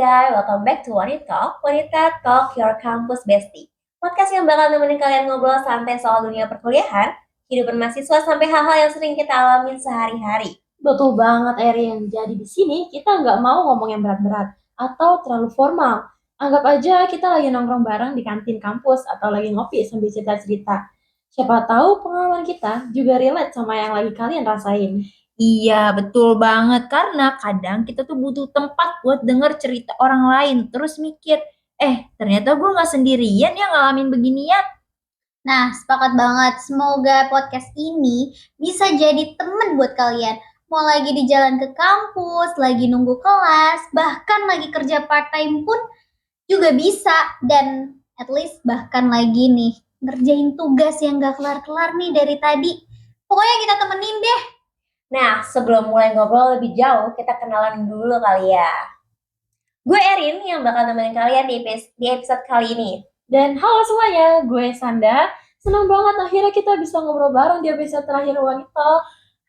guys, welcome back to Wanita Talk Your Campus Bestie. Podcast yang bakal nemenin kalian ngobrol santai soal dunia perkuliahan, kehidupan mahasiswa sampai hal-hal yang sering kita alamin sehari-hari. Betul banget, Erin. Jadi di sini kita nggak mau ngomong yang berat-berat atau terlalu formal. Anggap aja kita lagi nongkrong bareng di kantin kampus atau lagi ngopi sambil cerita-cerita. Siapa tahu pengalaman kita juga relate sama yang lagi kalian rasain. Iya, betul banget. Karena kadang kita tuh butuh tempat buat denger cerita orang lain. Terus mikir, ternyata gue gak sendirian yang ngalamin beginian. Nah, sepakat banget. Semoga podcast ini bisa jadi temen buat kalian. Mau lagi di jalan ke kampus, lagi nunggu kelas, bahkan lagi kerja part-time pun juga bisa. Dan at least bahkan lagi nih, ngerjain tugas yang gak kelar-kelar nih dari tadi. Pokoknya kita temenin deh. Nah, sebelum mulai ngobrol lebih jauh, kita kenalan dulu kali ya. Gue Erin yang bakal nemenin kalian di episode kali ini. Dan halo semuanya, gue Sanda. Senang banget akhirnya kita bisa ngobrol bareng di episode terakhir Wanita.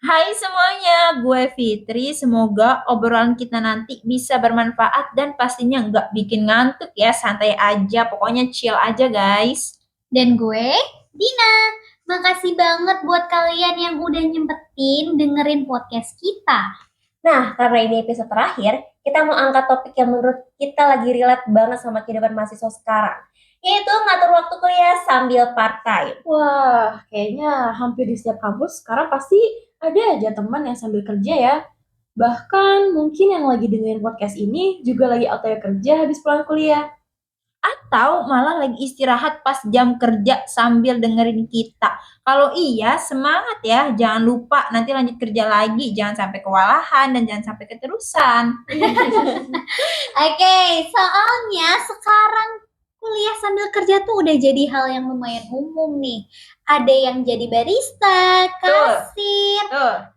Hai semuanya, gue Fitri. Semoga obrolan kita nanti bisa bermanfaat dan pastinya nggak bikin ngantuk ya. Santai aja, pokoknya chill aja guys. Dan gue Dina. Makasih banget buat kalian yang udah nyempetin dengerin podcast kita. Nah, karena ini episode terakhir, kita mau angkat topik yang menurut kita lagi relate banget sama kehidupan mahasiswa sekarang, yaitu ngatur waktu kuliah sambil part-time. Wah, kayaknya hampir di setiap kampus sekarang pasti ada aja teman yang sambil kerja ya. Bahkan mungkin yang lagi dengerin podcast ini juga lagi OTW kerja habis pulang kuliah. Atau malah lagi istirahat pas jam kerja sambil dengerin kita. Kalau iya, semangat ya. Jangan lupa nanti lanjut kerja lagi. Jangan sampai kewalahan dan jangan sampai keterusan. Oke, soalnya sekarang kuliah sambil kerja tuh udah jadi hal yang lumayan umum nih. Ada yang jadi barista, kasir,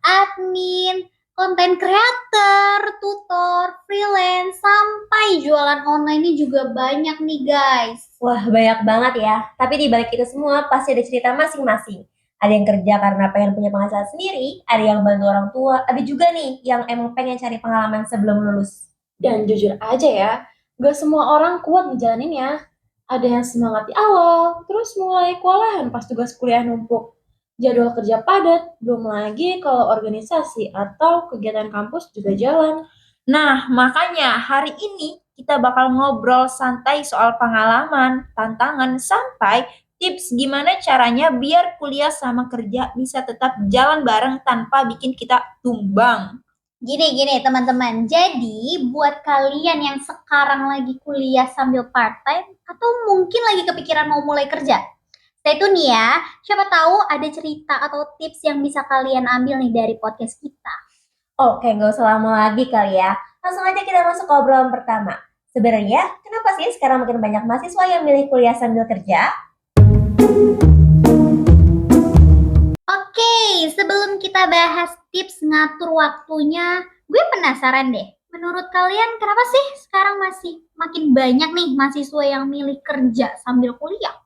admin, konten creator, tutor, freelance, sampai jualan online ini juga banyak nih guys. Wah, banyak banget ya. Tapi di balik itu semua pasti ada cerita masing-masing. Ada yang kerja karena pengen punya penghasilan sendiri, ada yang bantu orang tua, ada juga nih yang emang pengen cari pengalaman sebelum lulus. Dan jujur aja ya, gak semua orang kuat ngejalaninnya. Ada yang semangat di awal, terus mulai kewalahan pas tugas kuliah numpuk. Jadwal kerja padat, belum lagi kalau organisasi atau kegiatan kampus juga jalan. Nah, makanya hari ini kita bakal ngobrol santai soal pengalaman, tantangan, sampai tips gimana caranya biar kuliah sama kerja bisa tetap jalan bareng tanpa bikin kita tumbang. Gini teman-teman, jadi buat kalian yang sekarang lagi kuliah sambil part-time atau mungkin lagi kepikiran mau mulai kerja, stay tune ya, siapa tahu ada cerita atau tips yang bisa kalian ambil nih dari podcast kita. Oke, gak usah lama lagi kali ya. Langsung aja kita masuk ke obrolan pertama. Sebenarnya, kenapa sih sekarang makin banyak mahasiswa yang milih kuliah sambil kerja? Oke, sebelum kita bahas tips ngatur waktunya, gue penasaran deh. Menurut kalian kenapa sih sekarang masih makin banyak nih mahasiswa yang milih kerja sambil kuliah?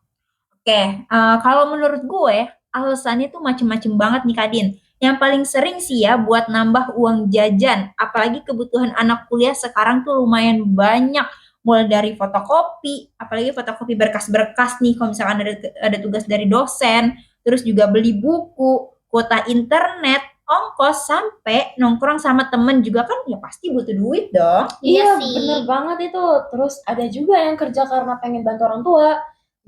Oke, kalau menurut gue alasannya tuh macem-macem banget nih Kadin. Yang paling sering sih ya buat nambah uang jajan. Apalagi kebutuhan anak kuliah sekarang tuh lumayan banyak. Mulai dari fotokopi, apalagi fotokopi berkas-berkas nih kalau misalkan ada tugas dari dosen. Terus juga beli buku, kuota internet, ongkos, sampai nongkrong sama temen juga kan ya pasti butuh duit dong. Iya Iya, sih. bener banget itu. Terus ada juga yang kerja karena pengen bantu orang tua.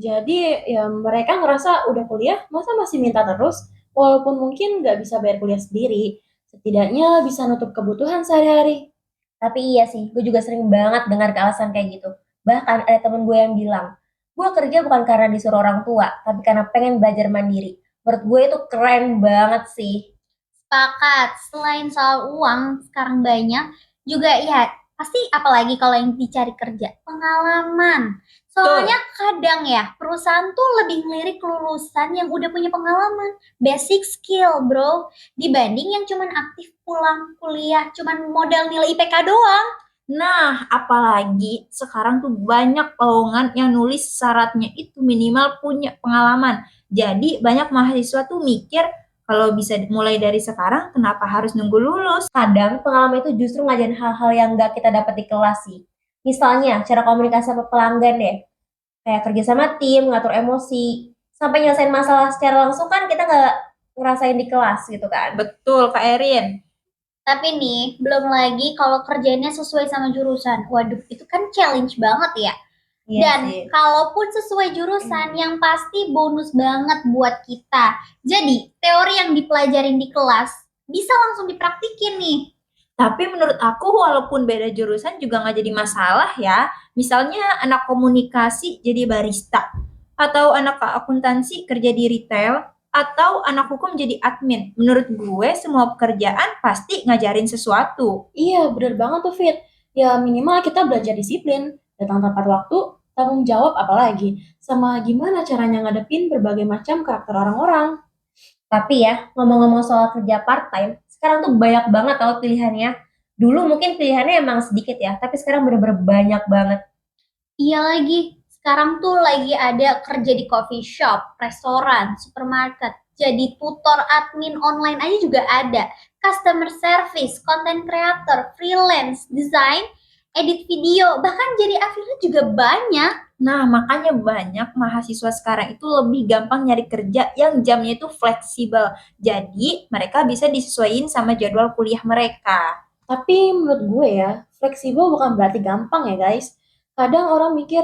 Jadi ya mereka ngerasa udah kuliah, masa masih minta terus? Walaupun mungkin nggak bisa bayar kuliah sendiri, setidaknya bisa nutup kebutuhan sehari-hari. Tapi iya sih, gue juga sering banget dengar alasan kayak gitu. Bahkan ada temen gue yang bilang, gue kerja bukan karena disuruh orang tua, tapi karena pengen belajar mandiri. Menurut gue itu keren banget sih. Sepakat, selain soal uang sekarang banyak, juga ya pasti apalagi kalau yang dicari kerja, pengalaman. Soalnya kadang ya perusahaan tuh lebih ngelirik lulusan yang udah punya pengalaman, basic skill bro, dibanding yang cuman aktif pulang kuliah, cuman modal nilai IPK doang. Nah, apalagi sekarang tuh banyak lowongan yang nulis syaratnya itu minimal punya pengalaman. Jadi banyak mahasiswa tuh mikir kalau bisa mulai dari sekarang, kenapa harus nunggu lulus? Kadang pengalaman itu justru ngajarin hal-hal yang nggak kita dapat di kelas sih. Misalnya, cara komunikasi sama pelanggan deh. Kayak kerja sama tim, ngatur emosi, sampai nyelesain masalah secara langsung kan kita nggak ngerasain di kelas gitu kan. Betul, Kak Erin. Tapi nih, belum lagi kalau kerjanya sesuai sama jurusan. Waduh, itu kan challenge banget ya. Iya Dan sih. kalaupun sesuai jurusan, yang pasti bonus banget buat kita. Jadi, teori yang dipelajarin di kelas bisa langsung dipraktikin nih. Tapi menurut aku walaupun beda jurusan juga nggak jadi masalah ya. Misalnya anak komunikasi jadi barista, atau anak akuntansi kerja di retail, atau anak hukum jadi admin. Menurut gue semua pekerjaan pasti ngajarin sesuatu. Iya, bener banget tuh Fit. Ya minimal kita belajar disiplin, datang tepat waktu, tanggung jawab apalagi, sama gimana caranya ngadepin berbagai macam karakter orang-orang. Tapi ya, ngomong-ngomong soal kerja part-time, sekarang tuh banyak banget tau pilihannya. Dulu mungkin pilihannya emang sedikit ya, tapi sekarang bener-bener banyak banget. Iya lagi, sekarang tuh lagi ada kerja di coffee shop, restoran, supermarket, jadi tutor admin online aja juga ada. Customer service, content creator, freelance, design, edit video, bahkan jadi affiliate juga banyak. Nah, makanya banyak mahasiswa sekarang itu lebih gampang nyari kerja yang jamnya itu fleksibel. Jadi, mereka bisa disesuaikan sama jadwal kuliah mereka. Tapi menurut gue ya, fleksibel bukan berarti gampang ya guys. Kadang orang mikir,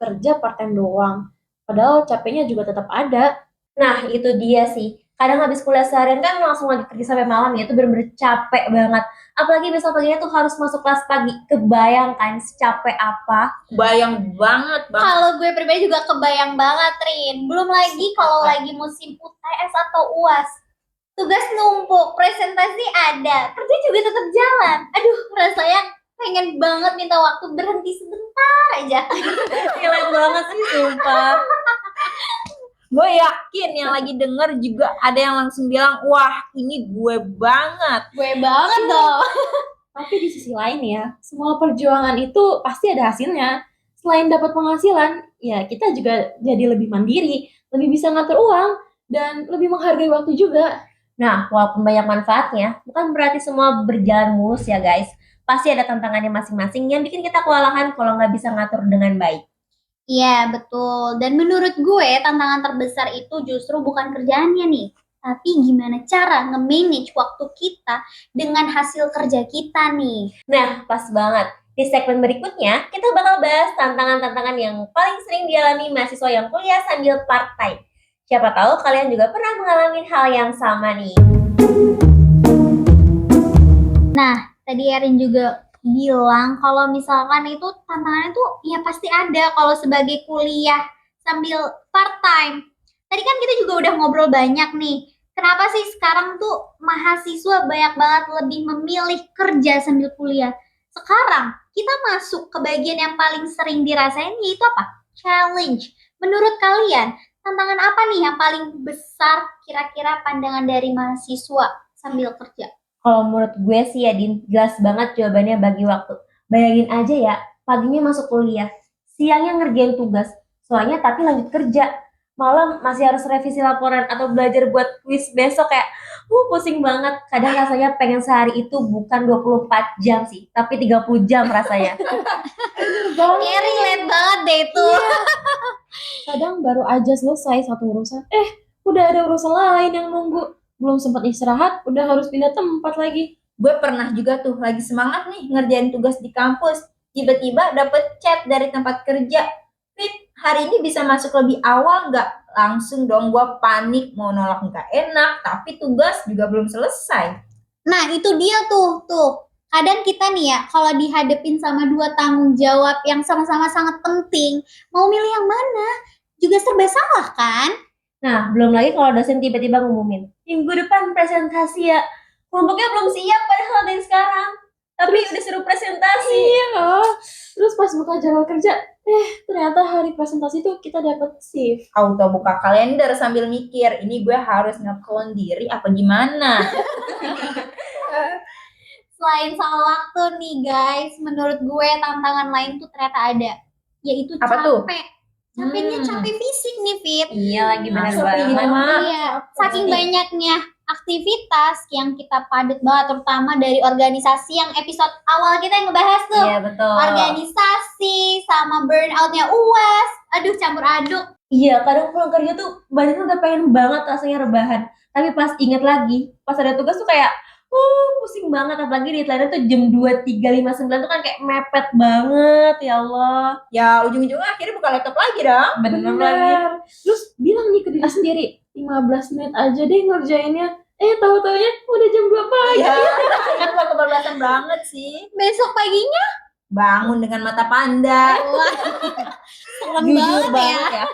kerja part-time doang. Padahal capeknya juga tetap ada. Nah, itu dia sih. Kadang habis kuliah seharian kan langsung lagi kerja sampai malam ya, itu bener-bener capek banget. Apalagi besok paginya tuh harus masuk kelas pagi. Kebayang kan secapek apa? Bayang banget. Kalau gue pribadi juga kebayang banget, Rin. Belum lagi kalau lagi musim UTS atau UAS. Tugas numpuk, presentasi ada, kerja juga tetap jalan. Aduh, rasanya pengen banget minta waktu berhenti sebentar aja. Relate banget sih, sumpah. Gue yakin yang lagi denger juga ada yang langsung bilang, wah ini gue banget. Gue banget dong. Tapi di sisi lain ya, semua perjuangan itu pasti ada hasilnya. Selain dapat penghasilan, ya kita juga jadi lebih mandiri, lebih bisa ngatur uang, dan lebih menghargai waktu juga. Nah, walaupun banyak manfaatnya, bukan berarti semua berjalan mulus ya guys. Pasti ada tantangannya masing-masing yang bikin kita kewalahan kalau nggak bisa ngatur dengan baik. Iya, betul. Dan menurut gue, tantangan terbesar itu justru bukan kerjaannya nih, tapi gimana cara nge-manage waktu kita dengan hasil kerja kita nih. Nah, pas banget. Di segmen berikutnya, kita bakal bahas tantangan-tantangan yang paling sering dialami mahasiswa yang kuliah sambil part-time. Siapa tahu kalian juga pernah mengalami hal yang sama nih. Nah, tadi Erin juga bilang kalau misalkan itu tantangannya tuh ya pasti ada kalau sebagai kuliah sambil part-time. Tadi kan kita juga udah ngobrol banyak nih. Kenapa sih sekarang tuh mahasiswa banyak banget lebih memilih kerja sambil kuliah? Sekarang kita masuk ke bagian yang paling sering dirasain yaitu apa? Challenge. Menurut kalian, tantangan apa nih yang paling besar kira-kira pandangan dari mahasiswa sambil kerja? Kalau menurut gue sih ya, Din, jelas banget jawabannya bagi waktu. Bayangin aja ya, paginya masuk kuliah, siangnya ngerjain tugas, soalnya tapi lanjut kerja. Malam masih harus revisi laporan atau belajar buat kuis besok kayak, pusing banget. Kadang rasanya pengen sehari itu bukan 24 jam sih, tapi 30 jam rasanya. Kayak relate banget deh itu. Kadang baru aja selesai satu urusan, udah ada urusan lain yang nunggu. Belum sempat istirahat, udah harus pindah tempat lagi. Gue pernah juga tuh lagi semangat nih ngerjain tugas di kampus. Tiba-tiba dapet chat dari tempat kerja. Fit, hari ini bisa masuk lebih awal nggak? Langsung dong gue panik, mau nolak nggak enak, tapi tugas juga belum selesai. Nah, itu dia tuh. Kadang kita nih ya, kalau dihadapin sama dua tanggung jawab yang sama-sama sangat penting, mau milih yang mana? Juga serba salah kan? Nah, belum lagi kalau dosen tiba-tiba ngumumin, minggu depan presentasi ya. Kelompoknya belum siap padahal dari sekarang. Tapi udah suruh presentasi. Iya, terus pas buka jadwal kerja, ternyata hari presentasi itu kita dapat shift. Auto buka kalender sambil mikir, ini gue harus nge-clone diri apa gimana? Selain soal waktu nih guys, menurut gue tantangan lain tuh ternyata ada. Yaitu Apa tuh? capek. Capeknya capek fisik nih, Fit. Iya lagi bener Masuk banget. ini mah. Iya, saking banyaknya aktivitas yang kita padat banget, terutama dari organisasi yang episode awal kita yang ngebahas tuh. Iya betul. Organisasi sama burnoutnya UAS. Aduh, campur aduk. Iya, kadang pulang kerja tuh badan udah pengen banget rasanya rebahan. Tapi pas inget lagi, pas ada tugas tuh kayak, pusing banget. Apalagi deadline tuh jam 23.59 tuh kan kayak mepet banget, ya Allah. Ya ujung-ujungnya akhirnya buka laptop lagi dong. Bener lagi. Bener. Terus bilang nih ke diri sendiri, 15 menit aja deh ngerjainnya. Tahu-taunya udah jam 2 pagi. Iya, itu kebablasan banget sih. Besok paginya Bangun dengan mata panda. wah, serem Jujur banget ya. banget ya.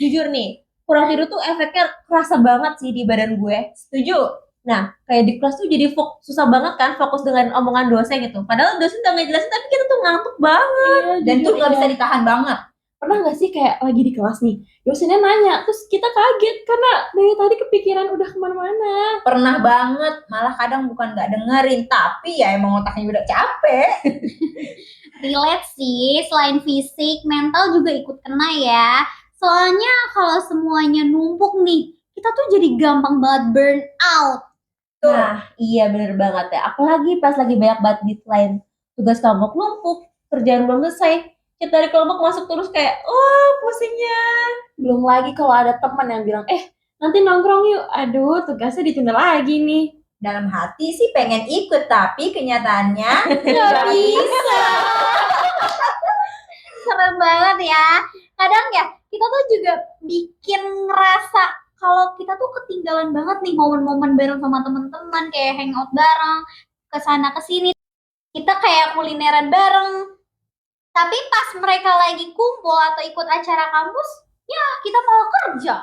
Jujur nih, kurang tidur tuh efeknya kerasa banget sih di badan gue. Setuju? Nah, kayak di kelas tuh jadi susah banget kan fokus dengan omongan dosen gitu. Padahal dosen udah ngejelasin tapi kita tuh ngantuk banget. Iya, Dan tuh jujur, nggak iya. bisa ditahan banget. Pernah gak sih kayak lagi di kelas nih, dosennya nanya, terus kita kaget karena dari tadi kepikiran udah kemana-mana. Pernah banget. Malah kadang bukan nggak dengerin, tapi ya emang otaknya udah capek. Relate sih, selain fisik, mental juga ikut kena ya. Soalnya kalau semuanya numpuk nih, kita tuh jadi gampang banget burn out. Tuh. Nah, iya bener banget ya. Apalagi pas lagi banyak banget deadline. Tugas kelompok numpuk, kerjaan belum selesai. Kita dari kelompok masuk terus kayak, pusingnya. Belum lagi kalau ada teman yang bilang, nanti nongkrong yuk. Aduh, tugasnya ditunda lagi nih. Dalam hati sih pengen ikut, tapi kenyataannya Gak bisa. Serem banget ya. Kadang ya, kita tuh juga bikin ngerasa kalau kita tuh ketinggalan banget nih momen-momen bareng sama teman-teman, kayak hangout bareng, kesana kesini. Kita kayak kulineran bareng. Tapi pas mereka lagi kumpul atau ikut acara kampus, ya kita malah kerja.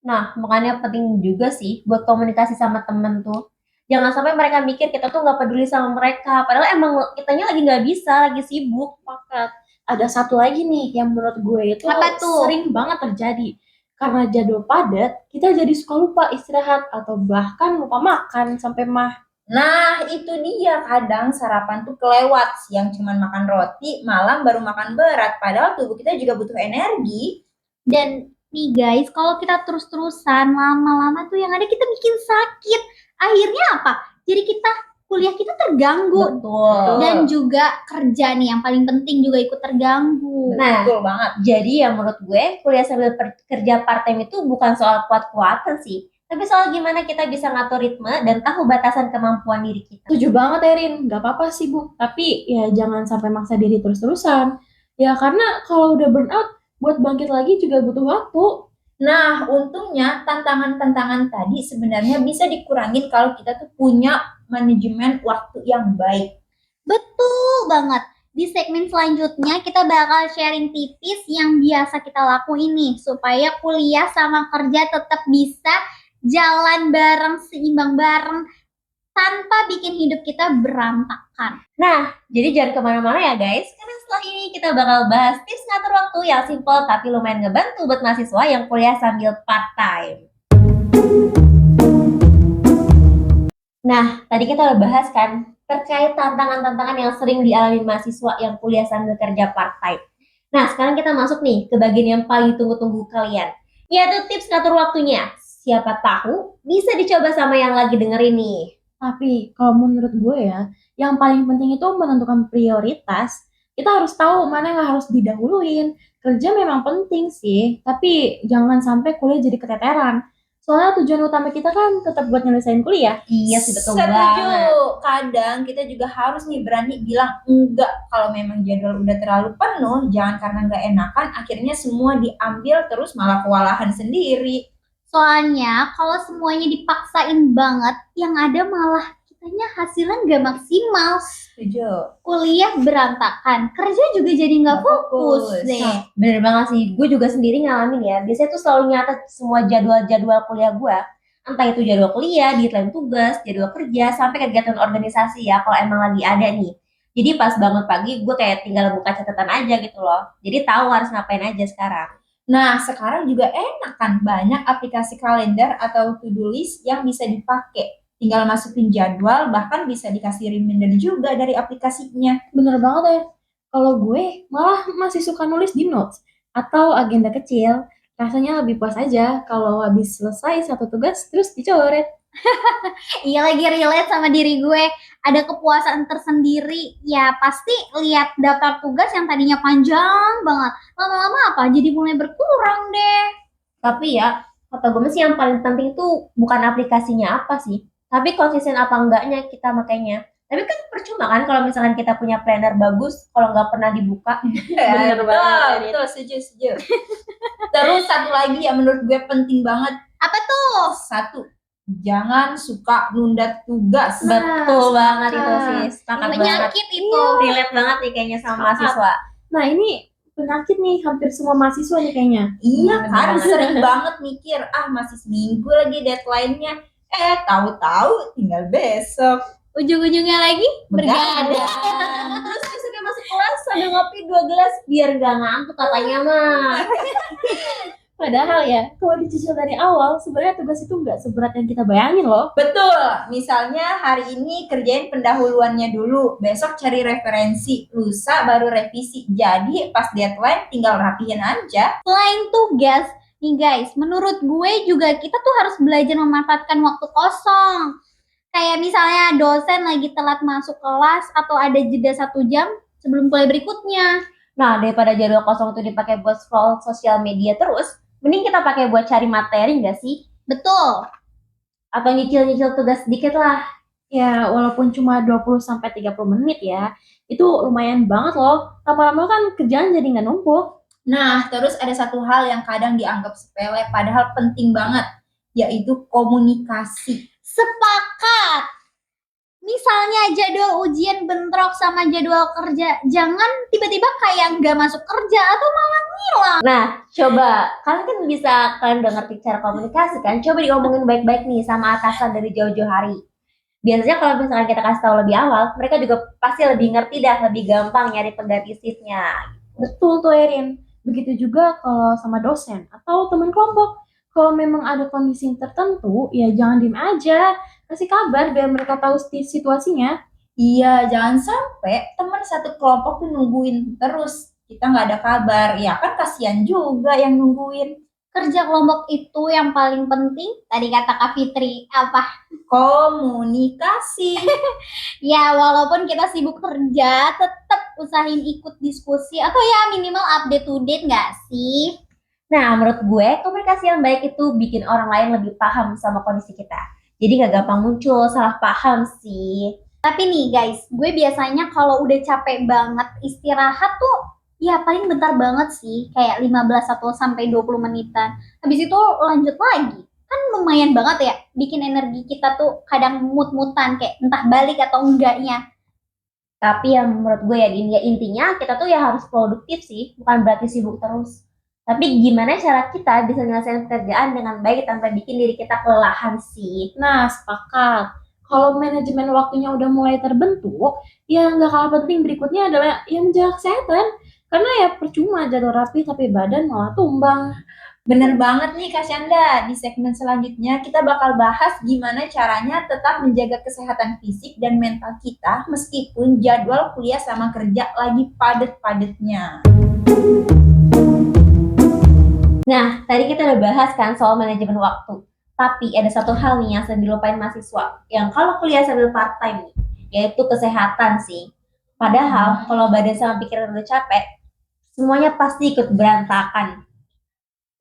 Nah, makanya penting juga sih buat komunikasi sama temen tuh. Jangan sampai mereka mikir kita tuh nggak peduli sama mereka. Padahal emang kitanya lagi nggak bisa, lagi sibuk. Sepakat. Ada satu lagi nih yang menurut gue itu Apa tuh? sering banget terjadi. Karena jadwal padat, kita jadi suka lupa istirahat atau bahkan lupa makan sampai mah. Nah, itu dia. Kadang sarapan tuh kelewat. Siang cuman makan roti, malam baru makan berat. Padahal tubuh kita juga butuh energi. Dan nih guys, kalau kita terus-terusan lama-lama tuh yang ada kita bikin sakit. Akhirnya apa? Jadi kuliah kita terganggu. Betul. Dan juga kerja nih yang paling penting juga ikut terganggu. Nah, Betul banget. jadi ya menurut gue kuliah sambil kerja part time itu bukan soal kuat-kuatan sih. Tapi soal gimana kita bisa ngatur ritme dan tahu batasan kemampuan diri kita. Setuju banget Erin, gak apa-apa sih Bu. Tapi ya jangan sampai maksa diri terus-terusan. Ya karena kalau udah burnout, buat bangkit lagi juga butuh waktu. Nah, untungnya tantangan-tantangan tadi sebenarnya bisa dikurangin kalau kita tuh punya manajemen waktu yang baik. Betul banget. Di segmen selanjutnya kita bakal sharing tipis yang biasa kita lakuin nih supaya kuliah sama kerja tetap bisa jalan bareng, seimbang bareng tanpa bikin hidup kita berantakan. Nah, jadi jangan kemana-mana ya guys, karena setelah ini kita bakal bahas tips ngatur waktu yang simple tapi lumayan ngebantu buat mahasiswa yang kuliah sambil part-time. Nah, tadi kita udah bahas kan terkait tantangan-tantangan yang sering dialami mahasiswa yang kuliah sambil kerja part-time. Nah, sekarang kita masuk nih ke bagian yang paling ditunggu-tunggu kalian, yaitu tips ngatur waktunya. Siapa tahu bisa dicoba sama yang lagi dengerin nih. Tapi kalau menurut gue ya, yang paling penting itu menentukan prioritas. Kita harus tahu mana yang harus didahuluin. Kerja memang penting sih, tapi jangan sampai kuliah jadi keteteran. Soalnya tujuan utama kita kan tetap buat nyelesain kuliah. Iya sih, betul Setuju. banget. Kadang kita juga harus nih berani bilang enggak kalau memang jadwal udah terlalu penuh. Jangan karena nggak enakan, akhirnya semua diambil terus malah kewalahan sendiri. Soalnya kalau semuanya dipaksain banget, yang ada malah kitanya hasilnya nggak maksimal. Setuju. Kuliah berantakan, kerja juga jadi nggak Nggak fokus fokus. deh. Bener banget sih, gue juga sendiri ngalamin ya. Biasanya tuh selalu nyatet semua jadwal-jadwal kuliah gue. Entah itu jadwal kuliah, deadline tugas, jadwal kerja, sampai kegiatan organisasi ya kalau emang lagi ada nih. Jadi pas bangun pagi gue kayak tinggal buka catatan aja gitu loh. Jadi tahu harus ngapain aja sekarang. Nah, sekarang juga enak kan, banyak aplikasi kalender atau to-do list yang bisa dipakai. Tinggal masukin jadwal, bahkan bisa dikasih reminder juga dari aplikasinya. Bener banget ya. Kalau gue malah masih suka nulis di notes atau agenda kecil. Rasanya lebih puas aja kalau habis selesai satu tugas terus dicoret. Iya lagi relate sama diri gue. Ada kepuasan tersendiri. Ya pasti lihat daftar tugas yang tadinya panjang banget. Lama-lama apa? Jadi mulai berkurang deh. Tapi ya, kata gue sih yang paling penting tuh bukan aplikasinya apa sih, tapi konsisten apa enggaknya kita makainya. Tapi kan percuma kan kalau misalkan kita punya planner bagus, kalau nggak pernah dibuka. Bener banget, Erin. Betul, setuju. Terus satu lagi yang menurut gue penting banget. Apa tuh? Satu, jangan suka nunda tugas. Betul banget itu sih, sepakat banget. Penyakit itu. Relate banget nih kayaknya sama Sepakat. mahasiswa. Nah ini penyakit nih hampir semua mahasiswa nih kayaknya. Iya bener kan, banget. sering banget mikir, masih seminggu lagi deadline-nya. Tahu-tahu tinggal besok. Ujung-ujungnya lagi bergadang. Terus besoknya masuk kelas sambil ngopi 2 gelas biar gak ngantuk katanya mah. Padahal ya, kalau dicicil dari awal, sebenarnya tugas itu nggak seberat yang kita bayangin loh. Betul, misalnya hari ini kerjain pendahuluannya dulu, besok cari referensi, lusa baru revisi. Jadi pas deadline tinggal rapihin aja. Selain tugas, nih guys, menurut gue juga kita tuh harus belajar memanfaatkan waktu kosong. Kayak misalnya dosen lagi telat masuk kelas atau ada jeda 1 jam sebelum kuliah berikutnya. Nah, daripada jadwal kosong itu dipakai buat scroll sosial media terus, mending kita pakai buat cari materi nggak sih? Betul. Atau nyicil-nyicil tugas sedikit lah. Ya, walaupun cuma 20-30 menit ya, itu lumayan banget loh. Lama-lama kan kerjaan jadi nggak numpuk. Nah, terus ada satu hal yang kadang dianggap sepele, padahal penting banget, yaitu komunikasi. Sepakat. Misalnya jadwal ujian bentrok sama jadwal kerja, jangan tiba-tiba kayak nggak masuk kerja atau malah ngilang. Nah, coba kalian kan bisa kalian udah ngerti cara komunikasi kan? Coba diomongin baik-baik nih sama atasan dari jauh-jauh hari. Biasanya kalau misalkan kita kasih tahu lebih awal, mereka juga pasti lebih ngerti dan lebih gampang nyari pengganti shiftnya. Betul tuh Erin. Begitu juga kalau sama dosen atau teman kelompok. Kalau memang ada kondisi tertentu, ya jangan diem aja. Kasih kabar biar mereka tahu situasinya. Iya, jangan sampai teman satu kelompok tuh nungguin terus. Kita nggak ada kabar, ya kan kasihan juga yang nungguin. Kerja kelompok itu yang paling penting, tadi kata Kak Fitri, apa? Komunikasi. Ya, walaupun kita sibuk kerja, tetap usahain ikut diskusi atau ya minimal update to date nggak sih? Nah, menurut gue, komunikasi yang baik itu bikin orang lain lebih paham sama kondisi kita. Jadi nggak gampang muncul salah paham sih. Tapi nih guys, gue biasanya kalau udah capek banget istirahat tuh ya paling bentar banget sih, kayak 15 atau sampai 20 menitan. Habis itu lanjut lagi. Kan lumayan banget ya, bikin energi kita tuh kadang mut-mutan kayak entah balik atau enggaknya. Tapi yang menurut gue ya intinya kita tuh ya harus produktif sih, bukan berarti sibuk terus. Tapi gimana cara kita bisa menyelesaikan pekerjaan dengan baik tanpa bikin diri kita kelelahan sih? Nah, sepakat. Kalau manajemen waktunya udah mulai terbentuk, ya nggak kalah penting berikutnya adalah yang menjaga kesehatan. Karena ya percuma jadwal rapi tapi badan malah tumbang. Bener banget nih Kak Syanda. Di segmen selanjutnya kita bakal bahas gimana caranya tetap menjaga kesehatan fisik dan mental kita meskipun jadwal kuliah sama kerja lagi padet-padetnya. Nah, tadi kita udah bahas kan soal manajemen waktu. Tapi ada satu hal nih yang sering dilupain mahasiswa, yang kalau kuliah sambil part-time nih, yaitu kesehatan sih. Padahal kalau badan sama pikiran udah capek, semuanya pasti ikut berantakan.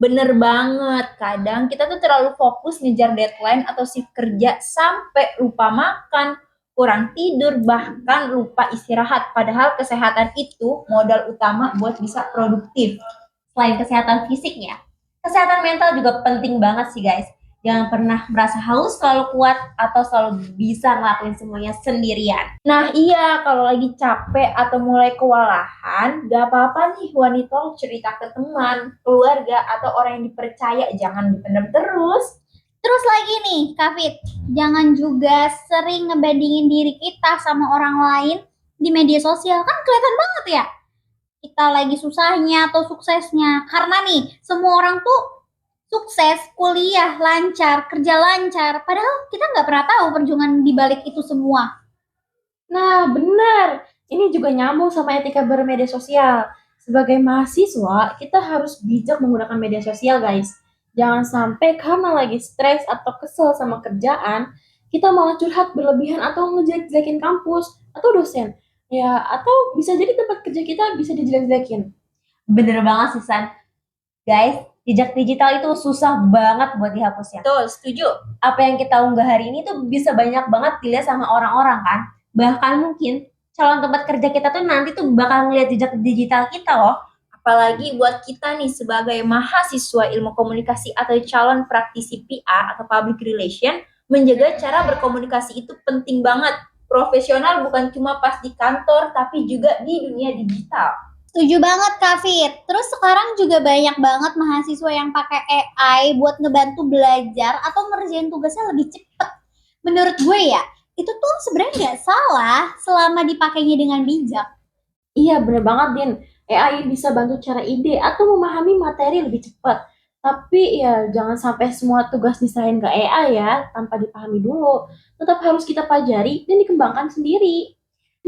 Bener banget, kadang kita tuh terlalu fokus ngejar deadline atau shift kerja sampai lupa makan, kurang tidur, bahkan lupa istirahat. Padahal kesehatan itu modal utama buat bisa produktif. Selain kesehatan fisiknya, kesehatan mental juga penting banget sih guys. Jangan pernah merasa harus selalu kuat atau selalu bisa ngelakuin semuanya sendirian. Nah iya, kalau lagi capek atau mulai kewalahan, gak apa-apa nih wanita cerita ke teman, keluarga, atau orang yang dipercaya. Jangan dipendam terus. Terus lagi nih, Kak Fit, jangan juga sering ngebandingin diri kita sama orang lain di media sosial. Kan kelihatan banget ya, kita lagi susahnya atau suksesnya. Karena nih, semua orang tuh sukses, kuliah lancar, kerja lancar. Padahal kita nggak pernah tahu perjuangan di balik itu semua. Nah, benar. Ini juga nyambung sama etika bermedia sosial. Sebagai mahasiswa, kita harus bijak menggunakan media sosial, guys. Jangan sampai karena lagi stres atau kesel sama kerjaan, kita malah curhat berlebihan atau ngejelek-jelekin kampus atau dosen. Ya, atau bisa jadi tempat kerja kita bisa dijelek-jelekin. Bener banget sih, San. Guys, jejak digital itu susah banget buat dihapusnya. Betul, setuju. Apa yang kita unggah hari ini tuh bisa banyak banget dilihat sama orang-orang kan. Bahkan mungkin calon tempat kerja kita tuh nanti tuh bakal ngeliat jejak digital kita loh. Apalagi buat kita nih sebagai mahasiswa ilmu komunikasi atau calon praktisi PR atau public relation, menjaga cara berkomunikasi itu penting banget. Profesional bukan cuma pas di kantor, tapi juga di dunia digital. Setuju banget Kak Fit. Terus sekarang juga banyak banget mahasiswa yang pakai AI buat ngebantu belajar atau ngerjain tugasnya lebih cepet. Menurut gue ya, itu tuh sebenarnya nggak salah selama dipakainya dengan bijak. Iya, bener banget, Din. AI bisa bantu cara ide atau memahami materi lebih cepat. Tapi ya jangan sampai semua tugas diserahin ke AI ya, tanpa dipahami dulu. Tetap harus kita pelajari dan dikembangkan sendiri.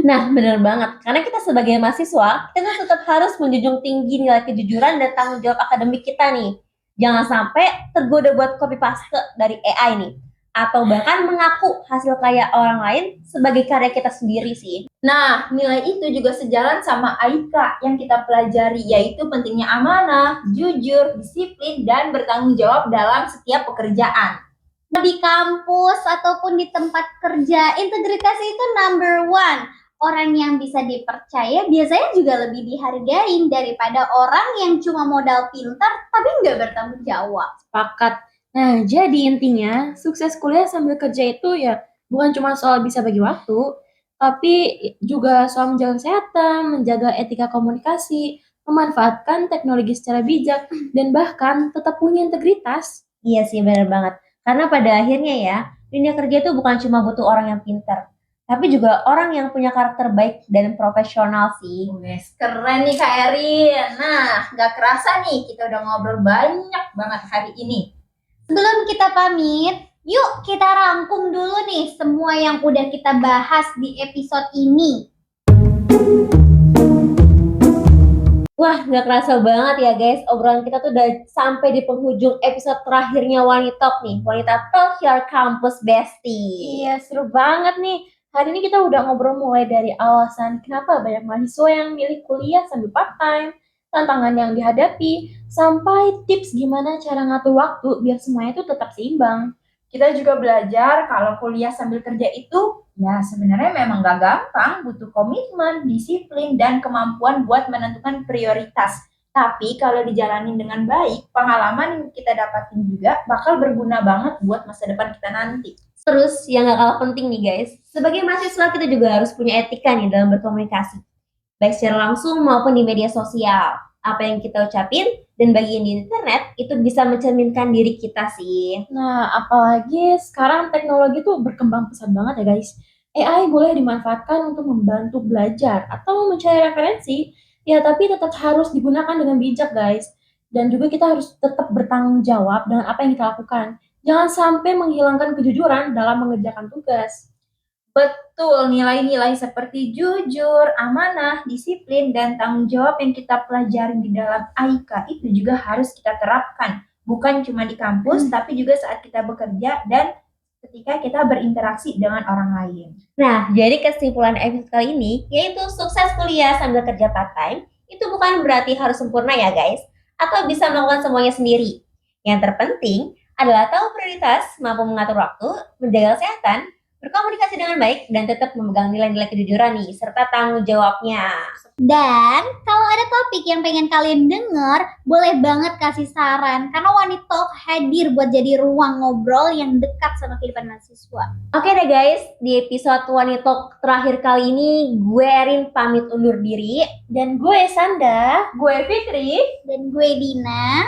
Nah, bener banget. Karena kita sebagai mahasiswa, kita tuh tetap harus menjunjung tinggi nilai kejujuran dan tanggung jawab akademik kita nih. Jangan sampai tergoda buat copy paste dari AI nih. Atau bahkan mengaku hasil karya orang lain sebagai karya kita sendiri sih. Nah, nilai itu juga sejalan sama AIKA yang kita pelajari, yaitu pentingnya amanah, jujur, disiplin, dan bertanggung jawab dalam setiap pekerjaan. Di kampus ataupun di tempat kerja, integritas itu number one. Orang yang bisa dipercaya biasanya juga lebih dihargain daripada orang yang cuma modal pintar tapi nggak bertanggung jawab. Sepakat. Nah, jadi intinya sukses kuliah sambil kerja itu ya bukan cuma soal bisa bagi waktu, tapi juga soal menjaga kesehatan, menjaga etika komunikasi, memanfaatkan teknologi secara bijak, dan bahkan tetap punya integritas. Iya sih, bener banget. Karena pada akhirnya ya, dunia kerja itu bukan cuma butuh orang yang pintar, tapi juga orang yang punya karakter baik dan profesional sih. Wes, keren nih Kak Erin. Nah, gak kerasa nih kita udah ngobrol banyak banget hari ini. Sebelum kita pamit, yuk kita rangkum dulu nih semua yang udah kita bahas di episode ini. Wah, nggak kerasa banget ya guys, obrolan kita tuh udah sampai di penghujung episode terakhirnya Wanita Talk nih. Wanita Talk Your Campus Bestie. Iya, seru banget nih. Hari ini kita udah ngobrol mulai dari alasan kenapa banyak mahasiswa yang milih kuliah sambil part-time, tantangan yang dihadapi, sampai tips gimana cara ngatur waktu biar semuanya itu tetap seimbang. Kita juga belajar kalau kuliah sambil kerja itu ya sebenarnya memang gak gampang, butuh komitmen, disiplin, dan kemampuan buat menentukan prioritas. Tapi kalau dijalanin dengan baik, pengalaman yang kita dapatin juga bakal berguna banget buat masa depan kita nanti. Terus yang gak kalah penting nih guys, sebagai mahasiswa kita juga harus punya etika nih dalam berkomunikasi. Baik secara langsung maupun di media sosial. Apa yang kita ucapin dan bagiin di internet itu bisa mencerminkan diri kita sih. Nah, apalagi sekarang teknologi tuh berkembang pesat banget ya guys. AI boleh dimanfaatkan untuk membantu belajar atau mencari referensi, ya tapi tetap harus digunakan dengan bijak guys. Dan juga kita harus tetap bertanggung jawab dengan apa yang kita lakukan. Jangan sampai menghilangkan kejujuran dalam mengerjakan tugas. Betul, nilai-nilai seperti jujur, amanah, disiplin, dan tanggung jawab yang kita pelajari di dalam AIKA itu juga harus kita terapkan. Bukan cuma di kampus, tapi juga saat kita bekerja dan ketika kita berinteraksi dengan orang lain. Nah, jadi kesimpulan episode kali ini yaitu sukses kuliah sambil kerja part-time itu bukan berarti harus sempurna ya guys, atau bisa melakukan semuanya sendiri. Yang terpenting adalah tahu prioritas, mampu mengatur waktu, menjaga kesehatan, berkomunikasi dengan baik, dan tetap memegang nilai-nilai kejujuran nih, serta tanggung jawabnya. Dan kalau ada topik yang pengen kalian denger, boleh banget kasih saran. Karena Wanita Talk hadir buat jadi ruang ngobrol yang dekat sama kehidupan mahasiswa. Oke deh guys, di episode Wanita Talk terakhir kali ini, gue Erin pamit undur diri. Dan gue Sanda, Gue Fitri, Dan gue Dina.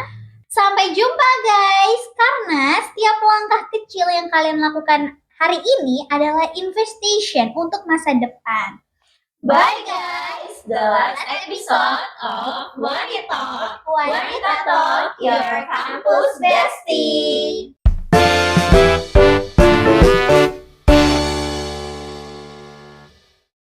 Sampai jumpa guys. Karena setiap langkah kecil yang kalian lakukan hari ini adalah investasi untuk masa depan. bye guys, the last episode of Wanita Talk. Wanita Talk, your campus bestie.